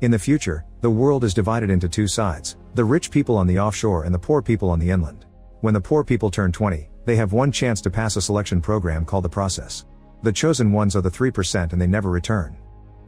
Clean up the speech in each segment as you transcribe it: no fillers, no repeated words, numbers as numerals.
In the future, the world is divided into two sides, the rich people on the offshore and the poor people on the inland. When the poor people turn 20, they have one chance to pass a selection program called the process. The chosen ones are the 3% and they never return.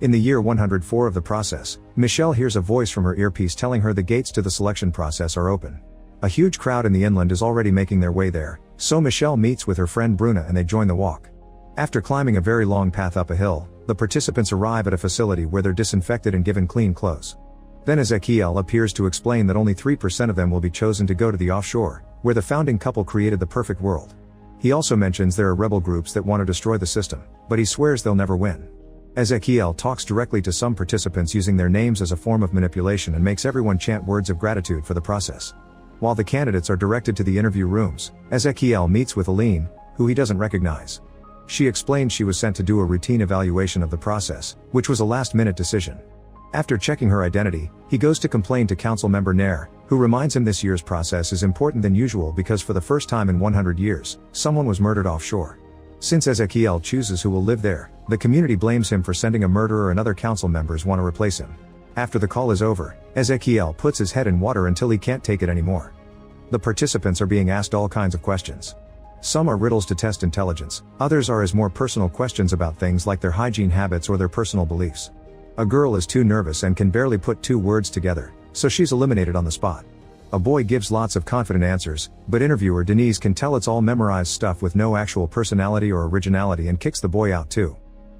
In the year 104 of the process, Michelle hears a voice from her earpiece telling her the gates to the selection process are open. A huge crowd in the inland is already making their way there, so Michelle meets with her friend Bruna and they join the walk. After climbing a very long path up a hill, the participants arrive at a facility where they're disinfected and given clean clothes. Then Ezekiel appears to explain that only 3% of them will be chosen to go to the offshore, where the founding couple created the perfect world. He also mentions there are rebel groups that want to destroy the system, but he swears they'll never win. Ezekiel talks directly to some participants using their names as a form of manipulation and makes everyone chant words of gratitude for the process. While the candidates are directed to the interview rooms, Ezekiel meets with Aline, who he doesn't recognize. She explains she was sent to do a routine evaluation of the process, which was a last-minute decision. After checking her identity, he goes to complain to council member Nair, who reminds him this year's process is important than usual because for the first time in 100 years, someone was murdered offshore. Since Ezekiel chooses who will live there, the community blames him for sending a murderer and other council members want to replace him. After the call is over, Ezekiel puts his head in water until he can't take it anymore. The participants are being asked all kinds of questions. Some are riddles to test intelligence, others are as more personal questions about things like their hygiene habits or their personal beliefs. A girl is too nervous and can barely put two words together, so she's eliminated on the spot. A boy gives lots of confident answers, but interviewer Denise can tell it's all memorized stuff with no actual personality or originality and kicks the boy out too.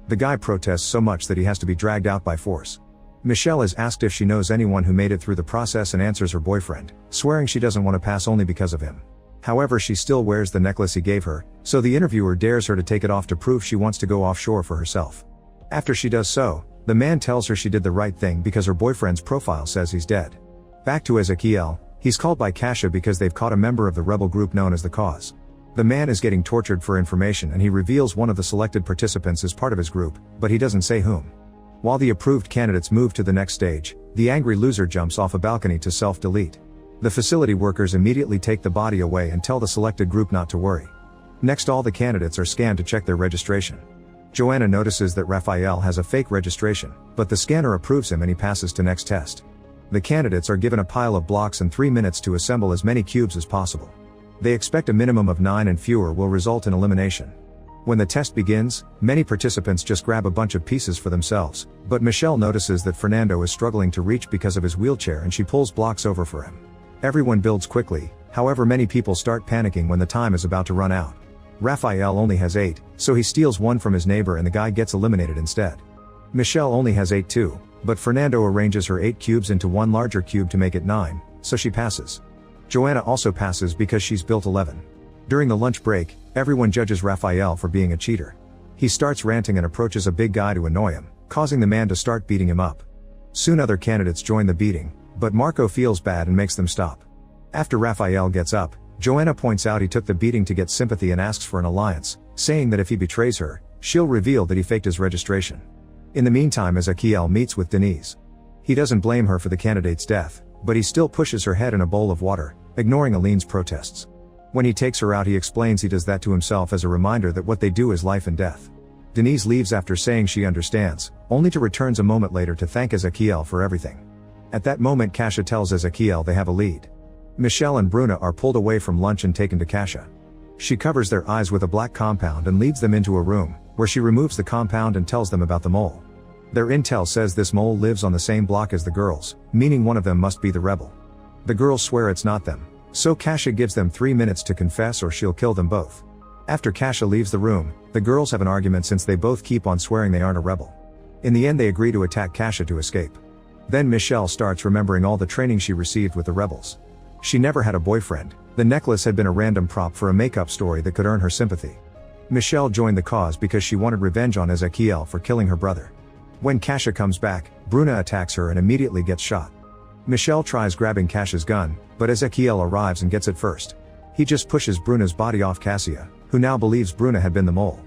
The guy protests so much that he has to be dragged out by force. Michelle is asked if she knows anyone who made it through the process and answers her boyfriend, swearing she doesn't want to pass only because of him. However, she still wears the necklace he gave her, so the interviewer dares her to take it off to prove she wants to go offshore for herself. After she does so, the man tells her she did the right thing because her boyfriend's profile says he's dead. Back to Ezekiel, he's called by Kasha because they've caught a member of the rebel group known as the Cause. The man is getting tortured for information and he reveals one of the selected participants is part of his group, but he doesn't say whom. While the approved candidates move to the next stage, the angry loser jumps off a balcony to self-delete. The facility workers immediately take the body away and tell the selected group not to worry. Next, all the candidates are scanned to check their registration. Joanna notices that Raphael has a fake registration, but the scanner approves him and he passes to next test. The candidates are given a pile of blocks and 3 minutes to assemble as many cubes as possible. They expect a minimum of 9 and fewer will result in elimination. When the test begins, many participants just grab a bunch of pieces for themselves, but Michelle notices that Fernando is struggling to reach because of his wheelchair and she pulls blocks over for him. Everyone builds quickly, however many people start panicking when the time is about to run out. Raphael only has 8, so he steals one from his neighbor and the guy gets eliminated instead. Michelle only has 8 too, but Fernando arranges her 8 cubes into one larger cube to make it 9, so she passes. Joanna also passes because she's built 11. During the lunch break, everyone judges Raphael for being a cheater. He starts ranting and approaches a big guy to annoy him, causing the man to start beating him up. Soon other candidates join the beating, but Marco feels bad and makes them stop. After Raphael gets up, Joanna points out he took the beating to get sympathy and asks for an alliance, saying that if he betrays her, she'll reveal that he faked his registration. In the meantime, Ezekiel meets with Denise. He doesn't blame her for the candidate's death, but he still pushes her head in a bowl of water, ignoring Aline's protests. When he takes her out, he explains he does that to himself as a reminder that what they do is life and death. Denise leaves after saying she understands, only to returns a moment later to thank Ezekiel for everything. At that moment, Kasha tells Ezekiel they have a lead. Michelle and Bruna are pulled away from lunch and taken to Kasha. She covers their eyes with a black compound and leads them into a room, where she removes the compound and tells them about the mole. Their intel says this mole lives on the same block as the girls, meaning one of them must be the rebel. The girls swear it's not them, so Kasha gives them 3 minutes to confess or she'll kill them both. After Kasha leaves the room, the girls have an argument since they both keep on swearing they aren't a rebel. In the end, they agree to attack Kasha to escape. Then Michelle starts remembering all the training she received with the rebels. She never had a boyfriend, the necklace had been a random prop for a makeup story that could earn her sympathy. Michelle joined the cause because she wanted revenge on Ezekiel for killing her brother. When Kasha comes back, Bruna attacks her and immediately gets shot. Michelle tries grabbing Kasha's gun, but Ezekiel arrives and gets it first. He just pushes Bruna's body off Cassia, who now believes Bruna had been the mole.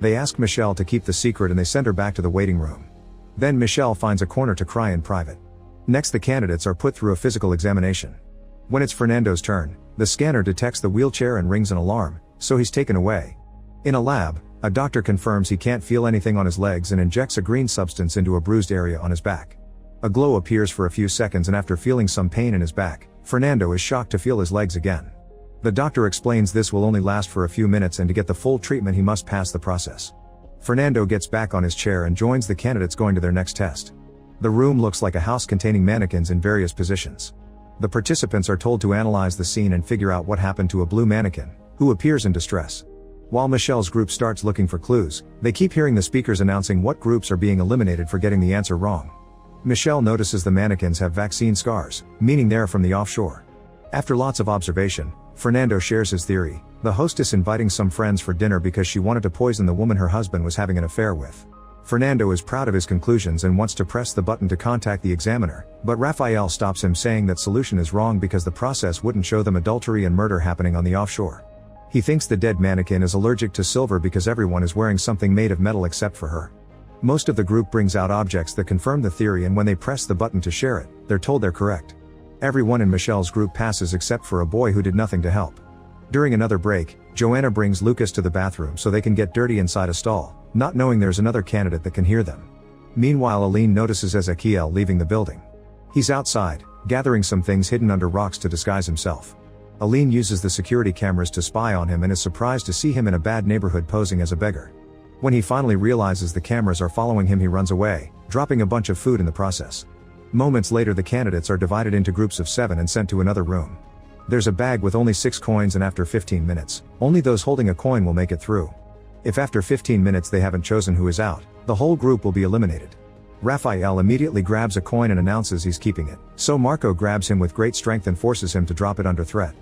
They ask Michelle to keep the secret and they send her back to the waiting room. Then Michelle finds a corner to cry in private. Next, the candidates are put through a physical examination. When it's Fernando's turn, the scanner detects the wheelchair and rings an alarm, so he's taken away. In a lab, a doctor confirms he can't feel anything on his legs and injects a green substance into a bruised area on his back. A glow appears for a few seconds, and after feeling some pain in his back, Fernando is shocked to feel his legs again. The doctor explains this will only last for a few minutes, and to get the full treatment he must pass the process. Fernando gets back on his chair and joins the candidates going to their next test. The room looks like a house containing mannequins in various positions. The participants are told to analyze the scene and figure out what happened to a blue mannequin, who appears in distress. While Michelle's group starts looking for clues, they keep hearing the speakers announcing what groups are being eliminated for getting the answer wrong. Michelle notices the mannequins have vaccine scars, meaning they're from the offshore. After lots of observation, Fernando shares his theory: the hostess inviting some friends for dinner because she wanted to poison the woman her husband was having an affair with. Fernando is proud of his conclusions and wants to press the button to contact the examiner, but Raphael stops him, saying that solution is wrong because the process wouldn't show them adultery and murder happening on the offshore. He thinks the dead mannequin is allergic to silver because everyone is wearing something made of metal except for her. Most of the group brings out objects that confirm the theory, and when they press the button to share it, they're told they're correct. Everyone in Michelle's group passes except for a boy who did nothing to help. During another break, Joanna brings Lucas to the bathroom so they can get dirty inside a stall, not knowing there's another candidate that can hear them. Meanwhile, Aline notices Ezekiel leaving the building. He's outside, gathering some things hidden under rocks to disguise himself. Aline uses the security cameras to spy on him and is surprised to see him in a bad neighborhood posing as a beggar. When he finally realizes the cameras are following him, he runs away, dropping a bunch of food in the process. Moments later, the candidates are divided into groups of 7 and sent to another room. There's a bag with only 6 coins, and after 15 minutes, only those holding a coin will make it through. If after 15 minutes they haven't chosen who is out, the whole group will be eliminated. Raphael immediately grabs a coin and announces he's keeping it, so Marco grabs him with great strength and forces him to drop it under threat.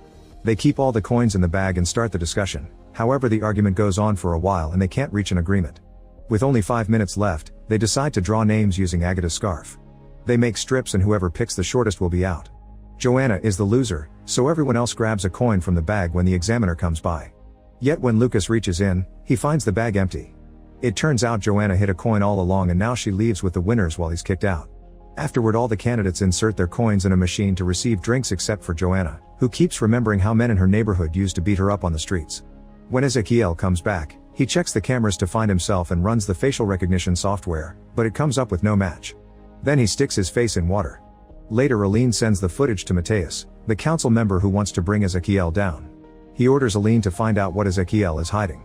They keep all the coins in the bag and start the discussion. However, the argument goes on for a while and they can't reach an agreement. With only 5 minutes left, they decide to draw names using Agata's scarf. They make strips and whoever picks the shortest will be out. Joanna is the loser, so everyone else grabs a coin from the bag when the examiner comes by. Yet when Lucas reaches in, he finds the bag empty. It turns out Joanna hid a coin all along, and now she leaves with the winners while he's kicked out. Afterward, all the candidates insert their coins in a machine to receive drinks except for Joanna, who keeps remembering how men in her neighborhood used to beat her up on the streets. When Ezekiel comes back, he checks the cameras to find himself and runs the facial recognition software, but it comes up with no match. Then he sticks his face in water. Later, Aline sends the footage to Mateus, the council member who wants to bring Ezekiel down. He orders Aline to find out what Ezekiel is hiding.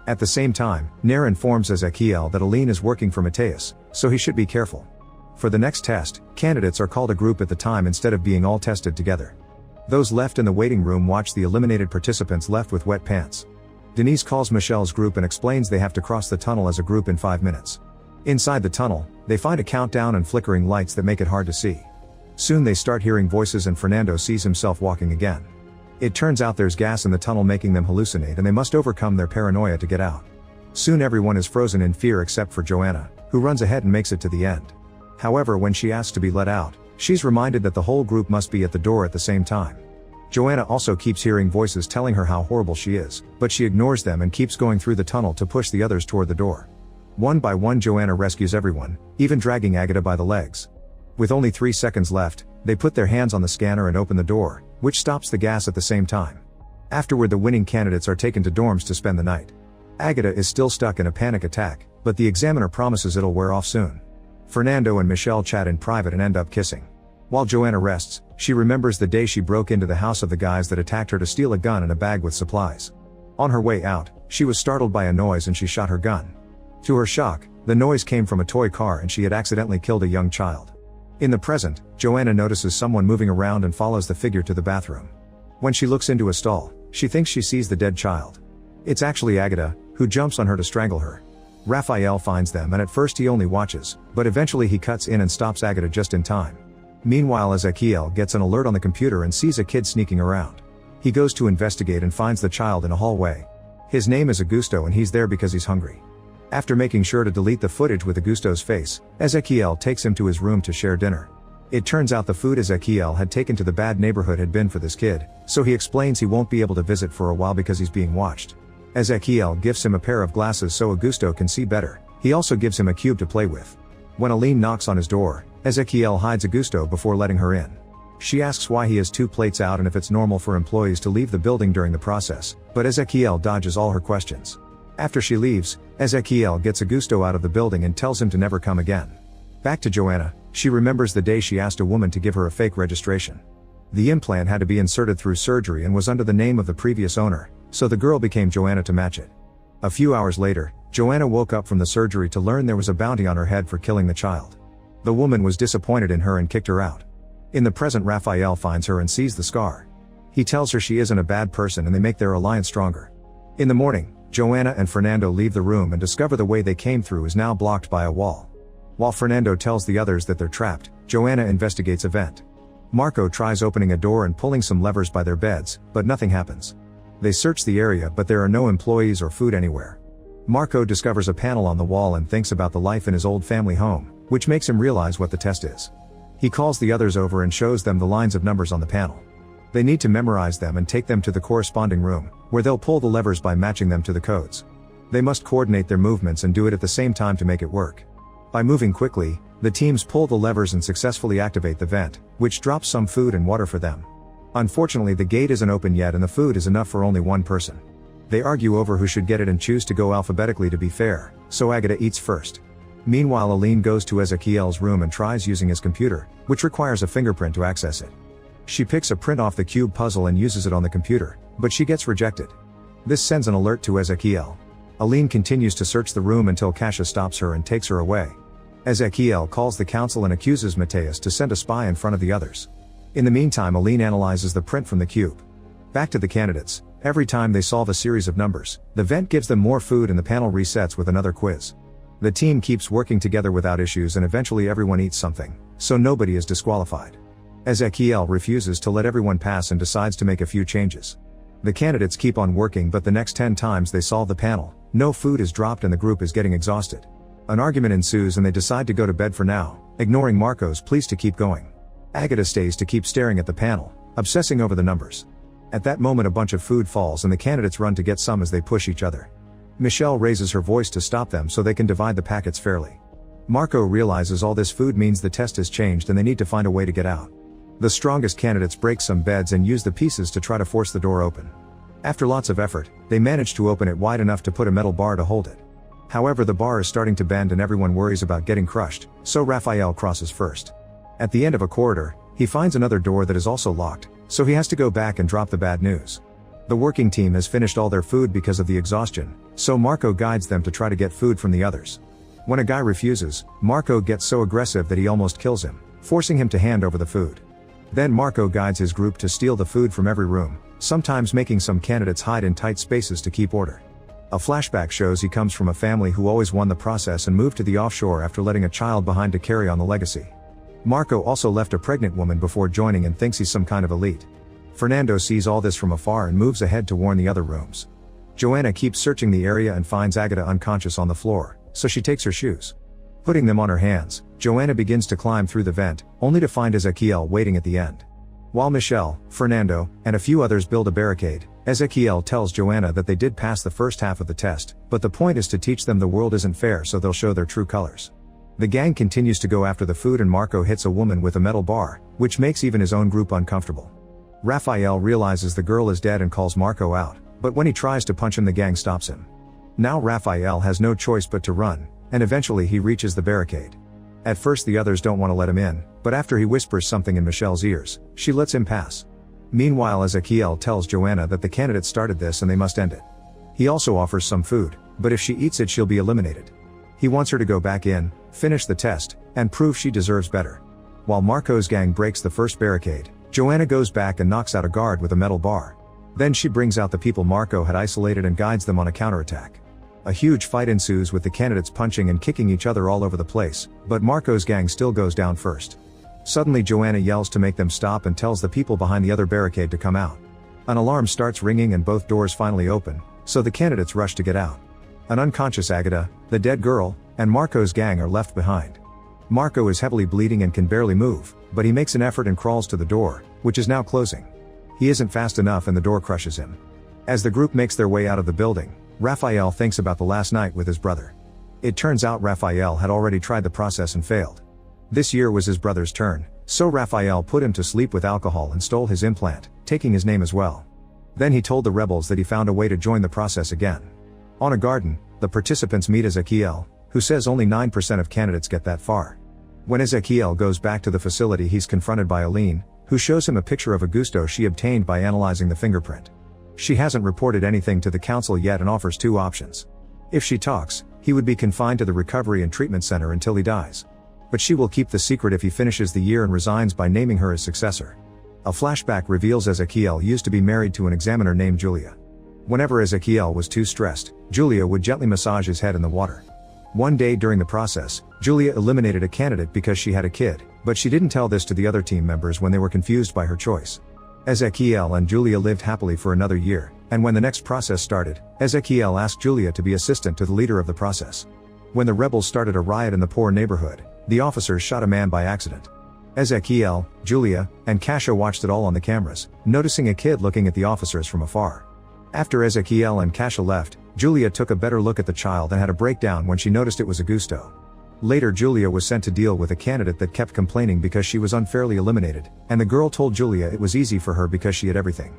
At the same time, Nair informs Ezekiel that Aline is working for Mateus, so he should be careful. For the next test, candidates are called a group at the time instead of being all tested together. Those left in the waiting room watch the eliminated participants left with wet pants. Denise calls Michelle's group and explains they have to cross the tunnel as a group in 5 minutes. Inside the tunnel, they find a countdown and flickering lights that make it hard to see. Soon they start hearing voices and Fernando sees himself walking again. It turns out there's gas in the tunnel making them hallucinate, and they must overcome their paranoia to get out. Soon everyone is frozen in fear except for Joanna, who runs ahead and makes it to the end. However, when she asks to be let out, she's reminded that the whole group must be at the door at the same time. Joanna also keeps hearing voices telling her how horrible she is, but she ignores them and keeps going through the tunnel to push the others toward the door. One by one, Joanna rescues everyone, even dragging Agata by the legs. With only 3 seconds left, they put their hands on the scanner and open the door, which stops the gas at the same time. Afterward, the winning candidates are taken to dorms to spend the night. Agata is still stuck in a panic attack, but the examiner promises it'll wear off soon. Fernando and Michelle chat in private and end up kissing. While Joanna rests, she remembers the day she broke into the house of the guys that attacked her to steal a gun and a bag with supplies. On her way out, she was startled by a noise and she shot her gun. To her shock, the noise came from a toy car and she had accidentally killed a young child. In the present, Joanna notices someone moving around and follows the figure to the bathroom. When she looks into a stall, she thinks she sees the dead child. It's actually Agata, who jumps on her to strangle her. Raphael finds them and at first he only watches, but eventually he cuts in and stops Agata just in time. Meanwhile, Ezekiel gets an alert on the computer and sees a kid sneaking around. He goes to investigate and finds the child in a hallway. His name is Augusto and he's there because he's hungry. After making sure to delete the footage with Augusto's face, Ezekiel takes him to his room to share dinner. It turns out the food Ezekiel had taken to the bad neighborhood had been for this kid, so he explains he won't be able to visit for a while because he's being watched. Ezekiel gives him a pair of glasses so Augusto can see better. He also gives him a cube to play with. When Aline knocks on his door, Ezekiel hides Augusto before letting her in. She asks why he has 2 plates out and if it's normal for employees to leave the building during the process, but Ezekiel dodges all her questions. After she leaves, Ezekiel gets Augusto out of the building and tells him to never come again. Back to Joanna, She remembers the day she asked a woman to give her a fake registration. The implant had to be inserted through surgery and was under the name of the previous owner, so the girl became Joanna to match it. A few hours later, Joanna woke up from the surgery to learn there was a bounty on her head for killing the child. The woman was disappointed in her and kicked her out. In the present, Raphael finds her and sees the scar. He tells her she isn't a bad person and they make their alliance stronger. In the morning, Joanna and Fernando leave the room and discover the way they came through is now blocked by a wall. While Fernando tells the others that they're trapped, Joanna investigates a vent. Marco tries opening a door and pulling some levers by their beds, but nothing happens. They search the area but there are no employees or food anywhere. Marco discovers a panel on the wall and thinks about the life in his old family home, which makes him realize what the test is. He calls the others over and shows them the lines of numbers on the panel. They need to memorize them and take them to the corresponding room, where they'll pull the levers by matching them to the codes. They must coordinate their movements and do it at the same time to make it work. By moving quickly, the teams pull the levers and successfully activate the vent, which drops some food and water for them. Unfortunately, the gate isn't open yet and the food is enough for only one person. They argue over who should get it and choose to go alphabetically to be fair, so Agata eats first. Meanwhile, Aline goes to Ezekiel's room and tries using his computer, which requires a fingerprint to access it. She picks a print off the cube puzzle and uses it on the computer, but she gets rejected. This sends an alert to Ezekiel. Aline continues to search the room until Kasia stops her and takes her away. Ezekiel calls the council and accuses Mateus to send a spy in front of the others. In the meantime, Aline analyzes the print from the cube. Back to the candidates. Every time they solve a series of numbers, the vent gives them more food and the panel resets with another quiz. The team keeps working together without issues and eventually everyone eats something, so nobody is disqualified. Ezekiel refuses to let everyone pass and decides to make a few changes. The candidates keep on working but the next 10 times they solve the panel, no food is dropped and the group is getting exhausted. An argument ensues and they decide to go to bed for now, ignoring Marco's pleas to keep going. Agata stays to keep staring at the panel, obsessing over the numbers. At that moment a bunch of food falls and the candidates run to get some as they push each other. Michelle raises her voice to stop them so they can divide the packets fairly. Marco realizes all this food means the test has changed and they need to find a way to get out. The strongest candidates break some beds and use the pieces to try to force the door open. After lots of effort, they manage to open it wide enough to put a metal bar to hold it. However, the bar is starting to bend and everyone worries about getting crushed, so Raphael crosses first. At the end of a corridor, he finds another door that is also locked, so he has to go back and drop the bad news. The working team has finished all their food because of the exhaustion, so Marco guides them to try to get food from the others. When a guy refuses, Marco gets so aggressive that he almost kills him, forcing him to hand over the food. Then Marco guides his group to steal the food from every room, sometimes making some candidates hide in tight spaces to keep order. A flashback shows he comes from a family who always won the process and moved to the offshore after letting a child behind to carry on the legacy. Marco also left a pregnant woman before joining and thinks he's some kind of elite. Fernando sees all this from afar and moves ahead to warn the other rooms. Joanna keeps searching the area and finds Agata unconscious on the floor, so she takes her shoes. Putting them on her hands, Joanna begins to climb through the vent, only to find Ezekiel waiting at the end. While Michelle, Fernando, and a few others build a barricade, Ezekiel tells Joanna that they did pass the first half of the test, but the point is to teach them the world isn't fair so they'll show their true colors. The gang continues to go after the food and Marco hits a woman with a metal bar, which makes even his own group uncomfortable. Raphael realizes the girl is dead and calls Marco out, but when he tries to punch him the gang stops him. Now Raphael has no choice but to run, and eventually he reaches the barricade. At first the others don't want to let him in, but after he whispers something in Michelle's ears, she lets him pass. Meanwhile Ezekiel tells Joanna that the candidates started this and they must end it. He also offers some food, but if she eats it she'll be eliminated. He wants her to go back in, finish the test, and prove she deserves better. While Marco's gang breaks the first barricade, Joanna goes back and knocks out a guard with a metal bar. Then she brings out the people Marco had isolated and guides them on a counterattack. A huge fight ensues with the candidates punching and kicking each other all over the place, but Marco's gang still goes down first. Suddenly Joanna yells to make them stop and tells the people behind the other barricade to come out. An alarm starts ringing and both doors finally open, so the candidates rush to get out. An unconscious Agata, the dead girl, and Marco's gang are left behind. Marco is heavily bleeding and can barely move, but he makes an effort and crawls to the door, which is now closing. He isn't fast enough and the door crushes him. As the group makes their way out of the building, Raphael thinks about the last night with his brother. It turns out Raphael had already tried the process and failed. This year was his brother's turn, so Raphael put him to sleep with alcohol and stole his implant, taking his name as well. Then he told the rebels that he found a way to join the process again. On a garden, the participants meet Ezekiel, who says only 9% of candidates get that far. When Ezekiel goes back to the facility, he's confronted by Aline, who shows him a picture of Augusto she obtained by analyzing the fingerprint. She hasn't reported anything to the council yet and offers two options. If she talks, he would be confined to the recovery and treatment center until he dies. But she will keep the secret if he finishes the year and resigns by naming her his successor. A flashback reveals Ezekiel used to be married to an examiner named Julia. Whenever Ezekiel was too stressed, Julia would gently massage his head in the water. One day during the process, Julia eliminated a candidate because she had a kid, but she didn't tell this to the other team members when they were confused by her choice. Ezekiel and Julia lived happily for another year, and when the next process started, Ezekiel asked Julia to be assistant to the leader of the process. When the rebels started a riot in the poor neighborhood, the officers shot a man by accident. Ezekiel, Julia, and Kasia watched it all on the cameras, noticing a kid looking at the officers from afar. After Ezekiel and Kasia left, Julia took a better look at the child and had a breakdown when she noticed it was Augusto. Later, Julia was sent to deal with a candidate that kept complaining because she was unfairly eliminated, and the girl told Julia it was easy for her because she had everything.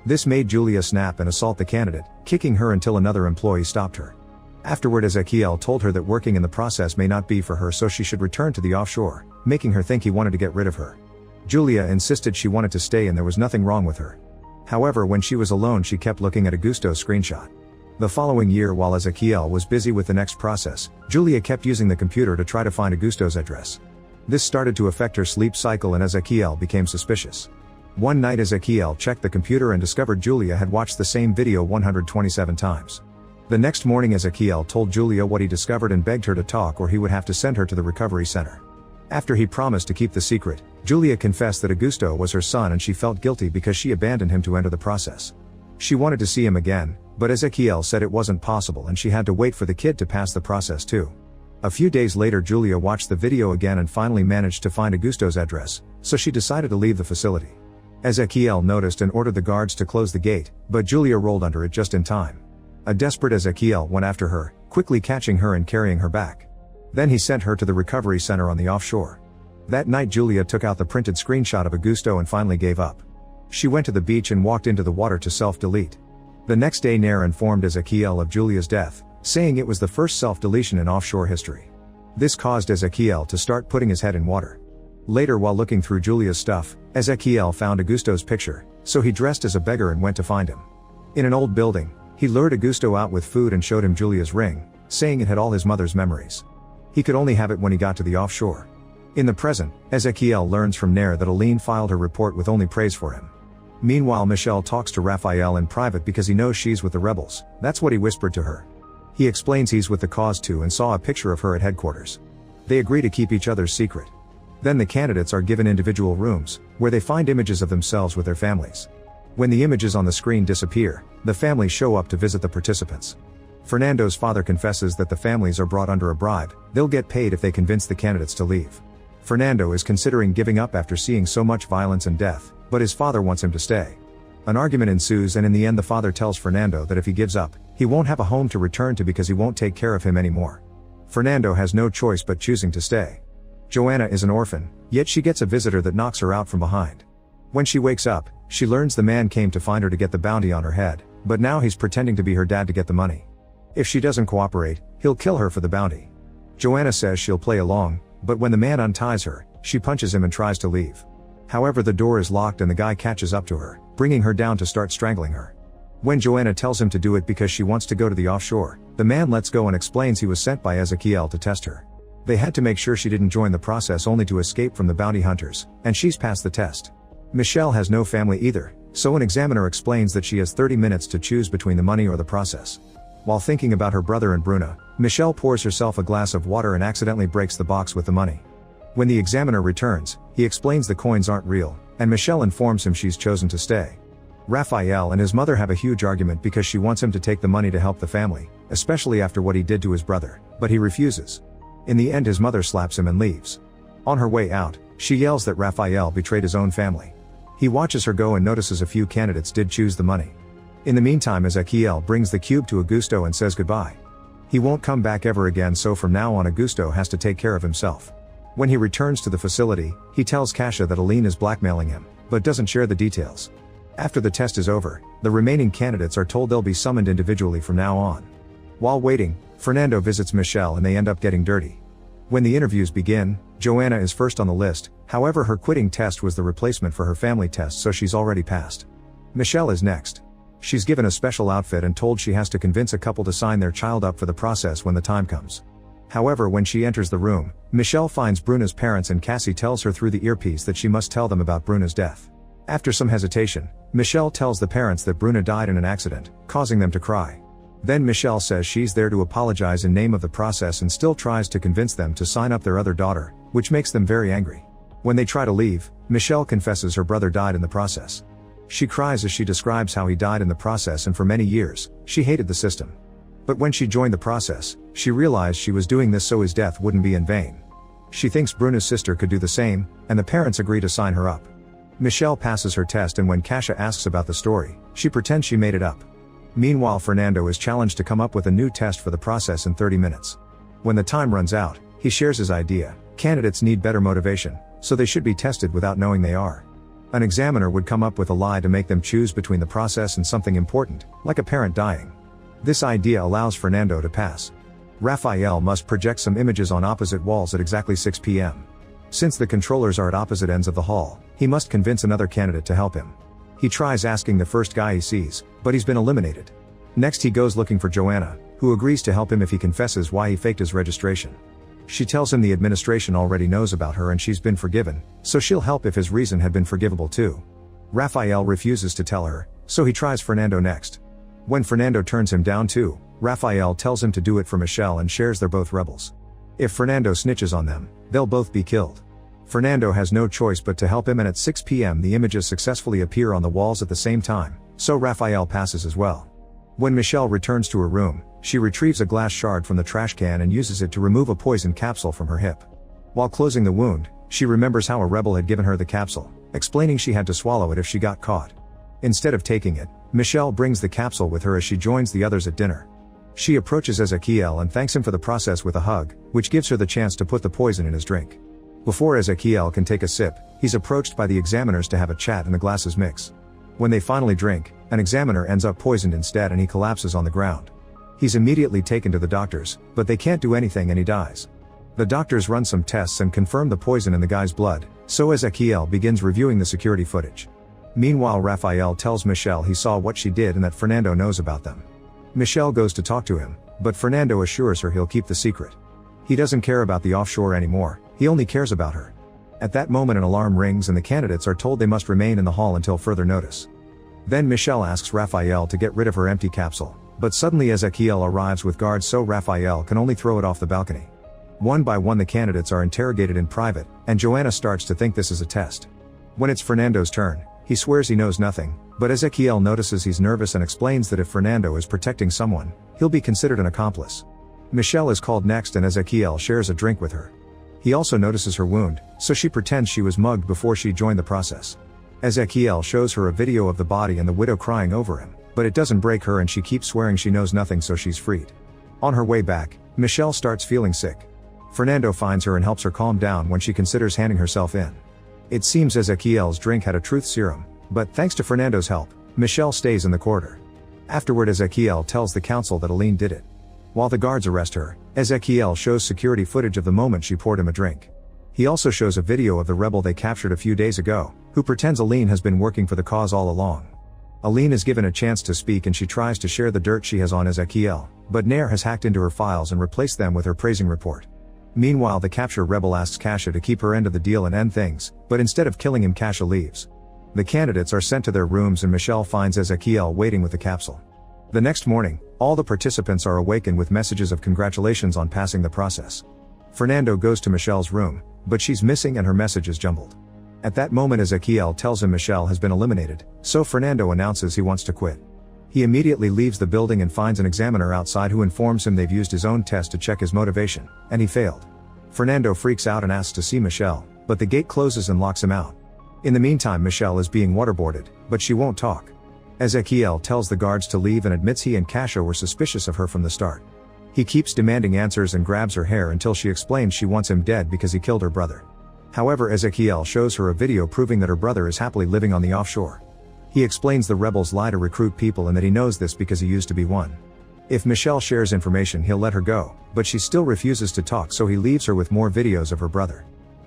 This made Julia snap and assault the candidate, kicking her until another employee stopped her. Afterward, Ezekiel told her that working in the process may not be for her, so she should return to the offshore, making her think he wanted to get rid of her. Julia insisted she wanted to stay and there was nothing wrong with her. However, when she was alone, she kept looking at Augusto's screenshot. The following year, while Ezekiel was busy with the next process, Julia kept using the computer to try to find Augusto's address. This started to affect her sleep cycle and Ezekiel became suspicious. One night, Ezekiel checked the computer and discovered Julia had watched the same video 127 times. The next morning, Ezekiel told Julia what he discovered and begged her to talk or he would have to send her to the recovery center. After he promised to keep the secret, Julia confessed that Augusto was her son and she felt guilty because she abandoned him to enter the process. She wanted to see him again, but Ezekiel said it wasn't possible and she had to wait for the kid to pass the process too. A few days later, Julia watched the video again and finally managed to find Augusto's address, so she decided to leave the facility. Ezekiel noticed and ordered the guards to close the gate, but Julia rolled under it just in time. A desperate Ezekiel went after her, quickly catching her and carrying her back. Then he sent her to the recovery center on the offshore. That night, Julia took out the printed screenshot of Augusto and finally gave up. She went to the beach and walked into the water to self-delete. The next day, Nair informed Ezekiel of Julia's death, saying it was the first self-deletion in offshore history. This caused Ezekiel to start putting his head in water. Later, while looking through Julia's stuff, Ezekiel found Augusto's picture, so he dressed as a beggar and went to find him. In an old building, he lured Augusto out with food and showed him Julia's ring, saying it had all his mother's memories. He could only have it when he got to the offshore. In the present, Ezekiel learns from Nair that Aline filed her report with only praise for him. Meanwhile, Michel talks to Raphael in private because he knows she's with the rebels. That's what he whispered to her. He explains he's with the cause too and saw a picture of her at headquarters. They agree to keep each other's secret. Then the candidates are given individual rooms, where they find images of themselves with their families. When the images on the screen disappear, the families show up to visit the participants. Fernando's father confesses that the families are brought under a bribe. They'll get paid if they convince the candidates to leave. Fernando is considering giving up after seeing so much violence and death, but his father wants him to stay. An argument ensues and in the end the father tells Fernando that if he gives up, he won't have a home to return to because he won't take care of him anymore. Fernando has no choice but choosing to stay. Joanna is an orphan, yet she gets a visitor that knocks her out from behind. When she wakes up, she learns the man came to find her to get the bounty on her head, but now he's pretending to be her dad to get the money. If she doesn't cooperate, he'll kill her for the bounty. Joanna says she'll play along, but when the man unties her, she punches him and tries to leave. However, the door is locked and the guy catches up to her, bringing her down to start strangling her. When Joanna tells him to do it because she wants to go to the offshore, the man lets go and explains he was sent by Ezekiel to test her. They had to make sure she didn't join the process only to escape from the bounty hunters, and she's passed the test. Michelle has no family either, so an examiner explains that she has 30 minutes to choose between the money or the process. While thinking about her brother and Bruna, Michelle pours herself a glass of water and accidentally breaks the box with the money. When the examiner returns, he explains the coins aren't real, and Michelle informs him she's chosen to stay. Raphael and his mother have a huge argument because she wants him to take the money to help the family, especially after what he did to his brother, but he refuses. In the end, his mother slaps him and leaves. On her way out, she yells that Raphael betrayed his own family. He watches her go and notices a few candidates did choose the money. In the meantime, Ezekiel brings the cube to Augusto and says goodbye. He won't come back ever again, so from now on Augusto has to take care of himself. When he returns to the facility, he tells Kasia that Aline is blackmailing him, but doesn't share the details. After the test is over, the remaining candidates are told they'll be summoned individually from now on. While waiting, Fernando visits Michelle and they end up getting dirty. When the interviews begin, Joanna is first on the list, however her quitting test was the replacement for her family test, so she's already passed. Michelle is next. She's given a special outfit and told she has to convince a couple to sign their child up for the process when the time comes. However, when she enters the room, Michelle finds Bruna's parents and Cassie tells her through the earpiece that she must tell them about Bruna's death. After some hesitation, Michelle tells the parents that Bruna died in an accident, causing them to cry. Then Michelle says she's there to apologize in name of the process and still tries to convince them to sign up their other daughter, which makes them very angry. When they try to leave, Michelle confesses her brother died in the process. She cries as she describes how he died in the process, and for many years, she hated the system. But when she joined the process, she realized she was doing this so his death wouldn't be in vain. She thinks Bruna's sister could do the same, and the parents agree to sign her up. Michelle passes her test, and when Kasia asks about the story, she pretends she made it up. Meanwhile, Fernando is challenged to come up with a new test for the process in 30 minutes. When the time runs out, he shares his idea. Candidates need better motivation, so they should be tested without knowing they are. An examiner would come up with a lie to make them choose between the process and something important, like a parent dying. This idea allows Fernando to pass. Raphael must project some images on opposite walls at exactly 6 p.m. Since the controllers are at opposite ends of the hall, he must convince another candidate to help him. He tries asking the first guy he sees, but he's been eliminated. Next he goes looking for Joanna, who agrees to help him if he confesses why he faked his registration. She tells him the administration already knows about her and she's been forgiven, so she'll help if his reason had been forgivable too. Raphael refuses to tell her, so he tries Fernando next. When Fernando turns him down too, Raphael tells him to do it for Michelle and shares they're both rebels. If Fernando snitches on them, they'll both be killed. Fernando has no choice but to help him, and at 6 p.m. the images successfully appear on the walls at the same time, so Raphael passes as well. When Michelle returns to her room, she retrieves a glass shard from the trash can and uses it to remove a poison capsule from her hip. While closing the wound, she remembers how a rebel had given her the capsule, explaining she had to swallow it if she got caught. Instead of taking it, Michelle brings the capsule with her as she joins the others at dinner. She approaches Ezekiel and thanks him for the process with a hug, which gives her the chance to put the poison in his drink. Before Ezekiel can take a sip, he's approached by the examiners to have a chat and the glasses mix. When they finally drink, an examiner ends up poisoned instead and he collapses on the ground. He's immediately taken to the doctors, but they can't do anything and he dies. The doctors run some tests and confirm the poison in the guy's blood, so Ezekiel begins reviewing the security footage. Meanwhile, Raphael tells Michelle he saw what she did and that Fernando knows about them. Michelle goes to talk to him, but Fernando assures her he'll keep the secret. He doesn't care about the offshore anymore, he only cares about her. At that moment an alarm rings and the candidates are told they must remain in the hall until further notice. Then Michelle asks Raphael to get rid of her empty capsule, but suddenly Ezekiel arrives with guards, so Raphael can only throw it off the balcony. One by one the candidates are interrogated in private, and Joanna starts to think this is a test. When it's Fernando's turn, he swears he knows nothing, but Ezekiel notices he's nervous and explains that if Fernando is protecting someone, he'll be considered an accomplice. Michelle is called next and Ezekiel shares a drink with her. He also notices her wound, so she pretends she was mugged before she joined the process. Ezekiel shows her a video of the body and the widow crying over him, but it doesn't break her and she keeps swearing she knows nothing, so she's freed. On her way back, Michelle starts feeling sick. Fernando finds her and helps her calm down when she considers handing herself in. It seems Ezekiel's drink had a truth serum, but thanks to Fernando's help, Michelle stays in the corridor. Afterward, Ezekiel tells the council that Aline did it. While the guards arrest her, Ezekiel shows security footage of the moment she poured him a drink. He also shows a video of the rebel they captured a few days ago, who pretends Aline has been working for the cause all along. Aline is given a chance to speak and she tries to share the dirt she has on Ezekiel, but Nair has hacked into her files and replaced them with her praising report. Meanwhile, the captured rebel asks Kasia to keep her end of the deal and end things, but instead of killing him, Kasia leaves. The candidates are sent to their rooms and Michelle finds Ezekiel waiting with the capsule. The next morning, all the participants are awakened with messages of congratulations on passing the process. Fernando goes to Michelle's room, but she's missing and her message is jumbled. At that moment Ezekiel tells him Michelle has been eliminated, so Fernando announces he wants to quit. He immediately leaves the building and finds an examiner outside who informs him they've used his own test to check his motivation, and he failed. Fernando freaks out and asks to see Michelle, but the gate closes and locks him out. In the meantime, Michelle is being waterboarded, but she won't talk. Ezekiel tells the guards to leave and admits he and Kasia were suspicious of her from the start. He keeps demanding answers and grabs her hair until she explains she wants him dead because he killed her brother. However, Ezekiel shows her a video proving that her brother is happily living on the offshore. He explains the rebels lie to recruit people and that he knows this because he used to be one. If Michelle shares information he'll let her go, but she still refuses to talk, so he leaves her with more videos of her brother.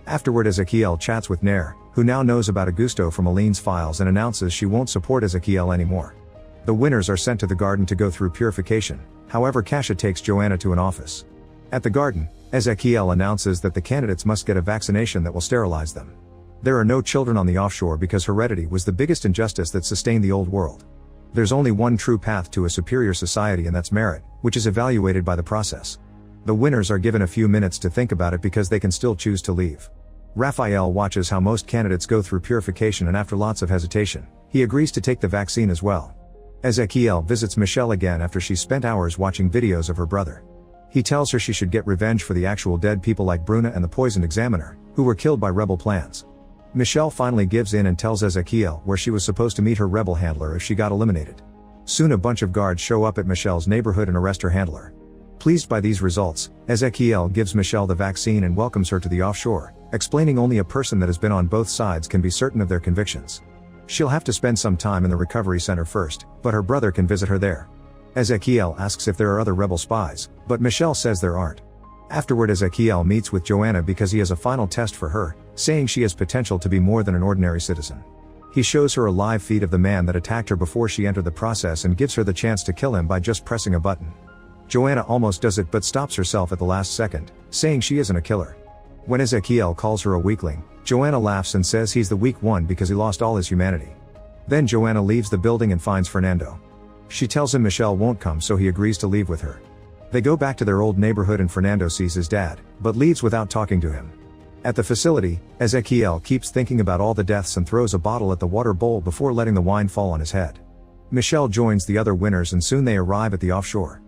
Afterward, Ezekiel chats with Nair, who now knows about Augusto from Aline's files, and announces she won't support Ezekiel anymore. The winners are sent to the garden to go through purification. However, Kasia takes Joanna to an office. At the garden, Ezekiel announces that the candidates must get a vaccination that will sterilize them. There are no children on the offshore because heredity was the biggest injustice that sustained the old world. There's only one true path to a superior society, and that's merit, which is evaluated by the process. The winners are given a few minutes to think about it because they can still choose to leave. Raphael watches how most candidates go through purification, and after lots of hesitation, he agrees to take the vaccine as well. Ezekiel visits Michelle again after she spent hours watching videos of her brother. He tells her she should get revenge for the actual dead people like Bruna and the poisoned examiner, who were killed by rebel plans. Michelle finally gives in and tells Ezekiel where she was supposed to meet her rebel handler if she got eliminated. Soon a bunch of guards show up at Michelle's neighborhood and arrest her handler. Pleased by these results, Ezekiel gives Michelle the vaccine and welcomes her to the offshore, explaining only a person that has been on both sides can be certain of their convictions. She'll have to spend some time in the recovery center first, but her brother can visit her there. Ezekiel asks if there are other rebel spies, but Michelle says there aren't. Afterward, Ezekiel meets with Joanna because he has a final test for her, saying she has potential to be more than an ordinary citizen. He shows her a live feed of the man that attacked her before she entered the process and gives her the chance to kill him by just pressing a button. Joanna almost does it but stops herself at the last second, saying she isn't a killer. When Ezekiel calls her a weakling, Joanna laughs and says he's the weak one because he lost all his humanity. Then Joanna leaves the building and finds Fernando. She tells him Michelle won't come, so he agrees to leave with her. They go back to their old neighborhood and Fernando sees his dad, but leaves without talking to him. At the facility, Ezekiel keeps thinking about all the deaths and throws a bottle at the water bowl before letting the wine fall on his head. Michelle joins the other winners and soon they arrive at the offshore.